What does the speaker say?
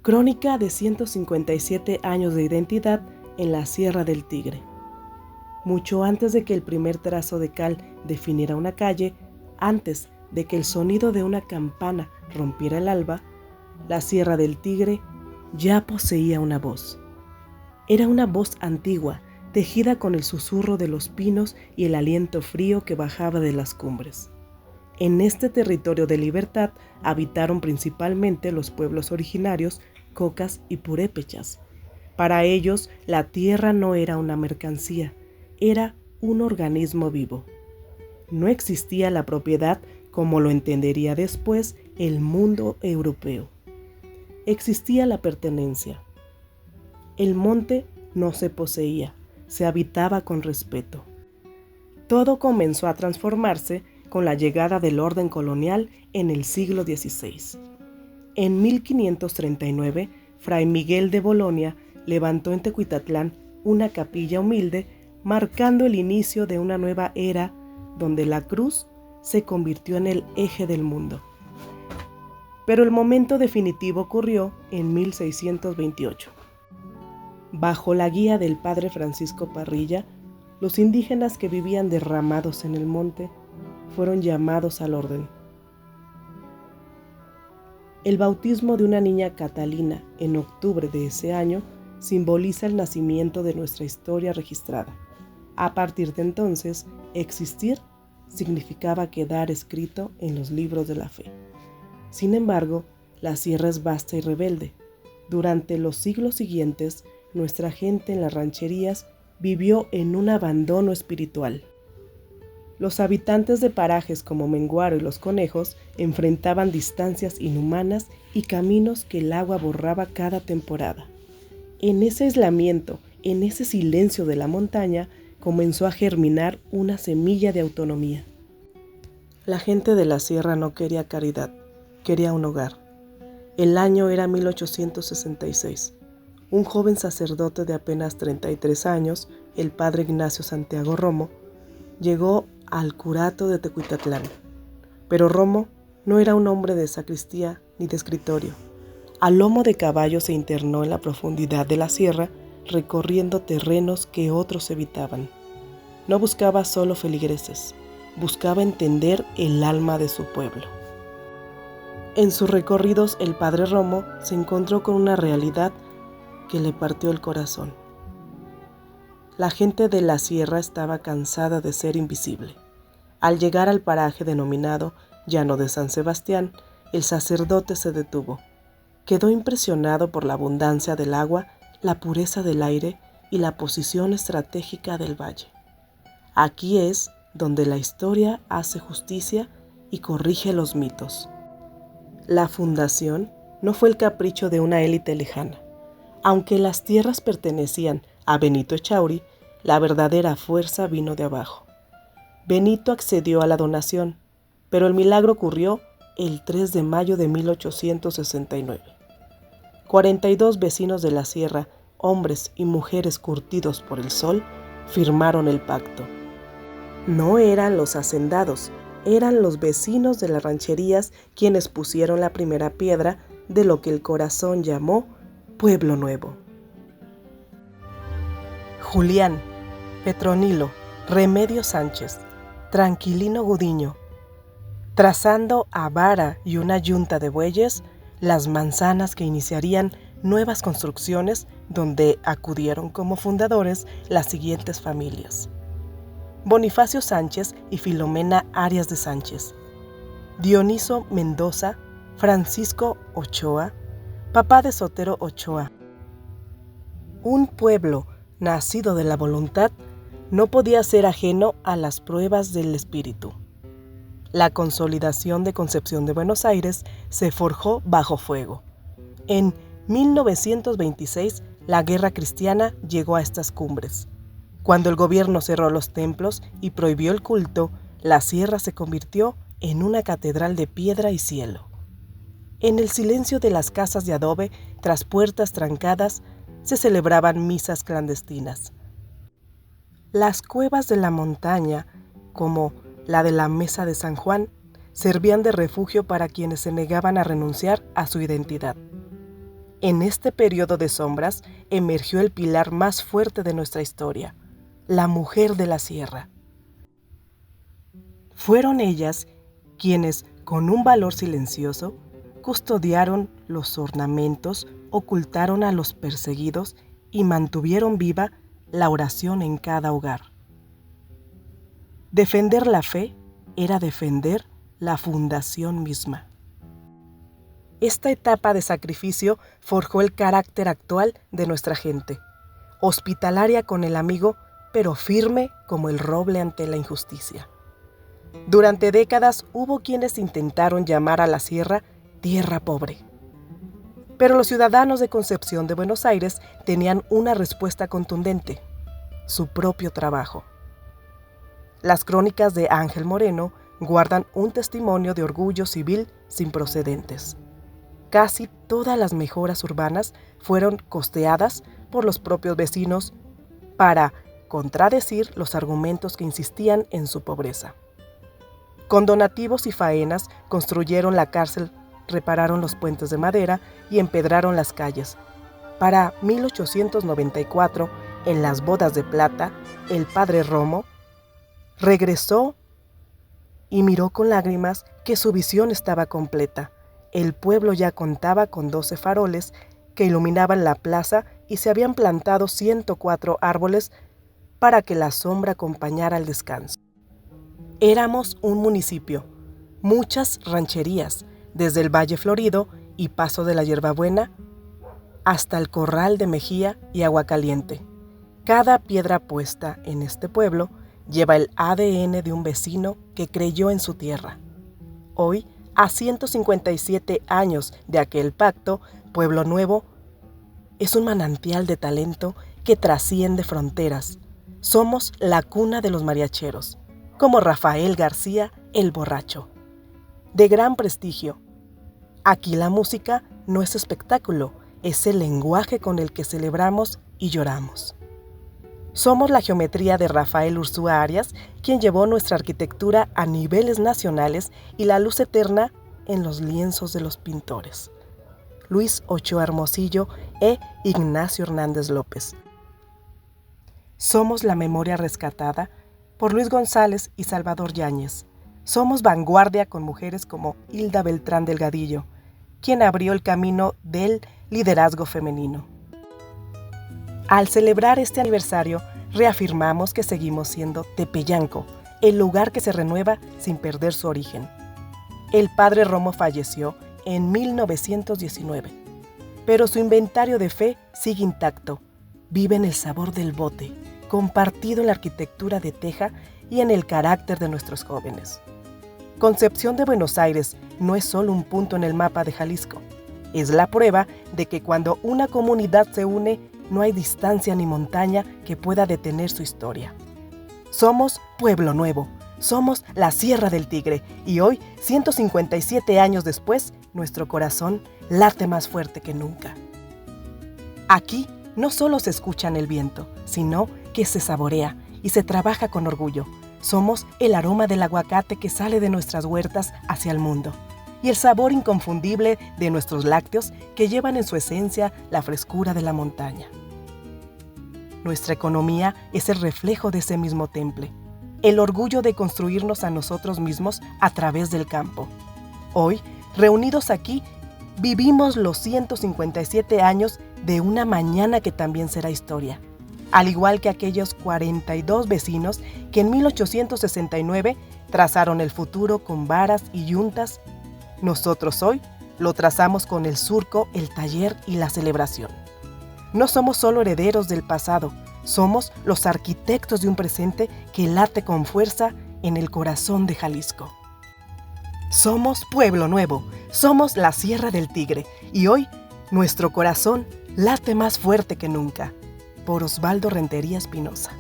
Crónica de 157 años de identidad en la Sierra del Tigre. Mucho antes de que el primer trazo de cal definiera una calle, antes de que el sonido de una campana rompiera el alba, la Sierra del Tigre ya poseía una voz. Era una voz antigua, tejida con el susurro de los pinos y el aliento frío que bajaba de las cumbres. En este territorio de libertad habitaron principalmente los pueblos originarios, cocas y purépechas. Para ellos, la tierra no era una mercancía, era un organismo vivo. No existía la propiedad como lo entendería después el mundo europeo. Existía la pertenencia. El monte no se poseía, se habitaba con respeto. Todo comenzó a transformarse con la llegada del orden colonial en el siglo XVI. En 1539, Fray Miguel de Bolonia levantó en Tecuitatlán una capilla humilde, marcando el inicio de una nueva era donde la cruz se convirtió en el eje del mundo. Pero el momento definitivo ocurrió en 1628. Bajo la guía del padre Francisco Parrilla, los indígenas que vivían derramados en el monte fueron llamados al orden. El bautismo de una niña Catalina en octubre de ese año simboliza el nacimiento de nuestra historia registrada. A partir de entonces, existir significaba quedar escrito en los libros de la fe. Sin embargo, la sierra es vasta y rebelde. Durante los siglos siguientes, nuestra gente en las rancherías vivió en un abandono espiritual. Los habitantes de parajes como Menguaro y Los Conejos enfrentaban distancias inhumanas y caminos que el agua borraba cada temporada. En ese aislamiento, en ese silencio de la montaña, comenzó a germinar una semilla de autonomía. La gente de la sierra no quería caridad, quería un hogar. El año era 1866. Un joven sacerdote de apenas 33 años, el padre Ignacio Santiago Romo, llegó al curato de Tecuitatlán. Pero Romo no era un hombre de sacristía ni de escritorio. A lomo de caballo se internó en la profundidad de la sierra, recorriendo terrenos que otros evitaban. No buscaba solo feligreses, buscaba entender el alma de su pueblo. En sus recorridos, el padre Romo se encontró con una realidad que le partió el corazón. La gente de la sierra estaba cansada de ser invisible. Al llegar al paraje denominado Llano de San Sebastián, el sacerdote se detuvo. Quedó impresionado por la abundancia del agua, la pureza del aire y la posición estratégica del valle. Aquí es donde la historia hace justicia y corrige los mitos. La fundación no fue el capricho de una élite lejana. Aunque las tierras pertenecían a Benito Echauri, la verdadera fuerza vino de abajo. Benito accedió a la donación, pero el milagro ocurrió el 3 de mayo de 1869. 42 vecinos de la sierra, hombres y mujeres curtidos por el sol, firmaron el pacto. No eran los hacendados, eran los vecinos de las rancherías quienes pusieron la primera piedra de lo que el corazón llamó Pueblo Nuevo. Julián, Petronilo, Remedio Sánchez, Tranquilino Gudiño, trazando a vara y una yunta de bueyes las manzanas que iniciarían nuevas construcciones donde acudieron como fundadores las siguientes familias: Bonifacio Sánchez y Filomena Arias de Sánchez, Dioniso Mendoza, Francisco Ochoa, papá de Sotero Ochoa. Un pueblo nacido de la voluntad no podía ser ajeno a las pruebas del espíritu. La consolidación de Concepción de Buenos Aires se forjó bajo fuego. En 1926, la guerra cristiana llegó a estas cumbres. Cuando el gobierno cerró los templos y prohibió el culto, la sierra se convirtió en una catedral de piedra y cielo. En el silencio de las casas de adobe, tras puertas trancadas, se celebraban misas clandestinas. Las cuevas de la montaña, como la de la Mesa de San Juan, servían de refugio para quienes se negaban a renunciar a su identidad. En este periodo de sombras emergió el pilar más fuerte de nuestra historia, la mujer de la sierra. Fueron ellas quienes, con un valor silencioso, custodiaron los ornamentos, ocultaron a los perseguidos y mantuvieron viva la oración en cada hogar. Defender la fe era defender la fundación misma. Esta etapa de sacrificio forjó el carácter actual de nuestra gente, hospitalaria con el amigo, pero firme como el roble ante la injusticia. Durante décadas hubo quienes intentaron llamar a la sierra tierra pobre. Pero los ciudadanos de Concepción de Buenos Aires tenían una respuesta contundente: su propio trabajo. Las crónicas de Ángel Moreno guardan un testimonio de orgullo civil sin precedentes. Casi todas las mejoras urbanas fueron costeadas por los propios vecinos para contradecir los argumentos que insistían en su pobreza. Con donativos y faenas construyeron la cárcel, repararon los puentes de madera y empedraron las calles. Para 1894, en las bodas de plata, el padre Romo regresó y miró con lágrimas que su visión estaba completa. El pueblo ya contaba con 12 faroles que iluminaban la plaza y se habían plantado 104 árboles para que la sombra acompañara al descanso. Éramos un municipio, muchas rancherías, desde el Valle Florido y Paso de la Hierbabuena hasta el Corral de Mejía y Aguacaliente. Cada piedra puesta en este pueblo lleva el ADN de un vecino que creyó en su tierra. Hoy, a 157 años de aquel pacto, Pueblo Nuevo es un manantial de talento que trasciende fronteras. Somos la cuna de los mariacheros, como Rafael García, el borracho. De gran prestigio. Aquí la música no es espectáculo, es el lenguaje con el que celebramos y lloramos. Somos la geometría de Rafael Ursúa Arias, quien llevó nuestra arquitectura a niveles nacionales y la luz eterna en los lienzos de los pintores. Luis Ochoa Hermosillo e Ignacio Hernández López. Somos la memoria rescatada por Luis González y Salvador Yáñez. Somos vanguardia con mujeres como Hilda Beltrán Delgadillo, quien abrió el camino del liderazgo femenino. Al celebrar este aniversario, reafirmamos que seguimos siendo Tepeyanco, el lugar que se renueva sin perder su origen. El padre Romo falleció en 1919, pero su inventario de fe sigue intacto. Vive en el sabor del bote, compartido en la arquitectura de teja y en el carácter de nuestros jóvenes. Concepción de Buenos Aires no es solo un punto en el mapa de Jalisco. Es la prueba de que cuando una comunidad se une, no hay distancia ni montaña que pueda detener su historia. Somos Pueblo Nuevo, somos la Sierra del Tigre y hoy, 157 años después, nuestro corazón late más fuerte que nunca. Aquí no solo se escucha en el viento, sino que se saborea y se trabaja con orgullo. Somos el aroma del aguacate que sale de nuestras huertas hacia el mundo y el sabor inconfundible de nuestros lácteos que llevan en su esencia la frescura de la montaña. Nuestra economía es el reflejo de ese mismo temple, el orgullo de construirnos a nosotros mismos a través del campo. Hoy, reunidos aquí, vivimos los 157 años de una mañana que también será historia, al igual que aquellos 42 vecinos que en 1869 trazaron el futuro con varas y yuntas. Nosotros hoy lo trazamos con el surco, el taller y la celebración. No somos solo herederos del pasado, somos los arquitectos de un presente que late con fuerza en el corazón de Jalisco. Somos Pueblo Nuevo, somos la Sierra del Tigre y hoy nuestro corazón late más fuerte que nunca. Por Osvaldo Rentería Espinosa.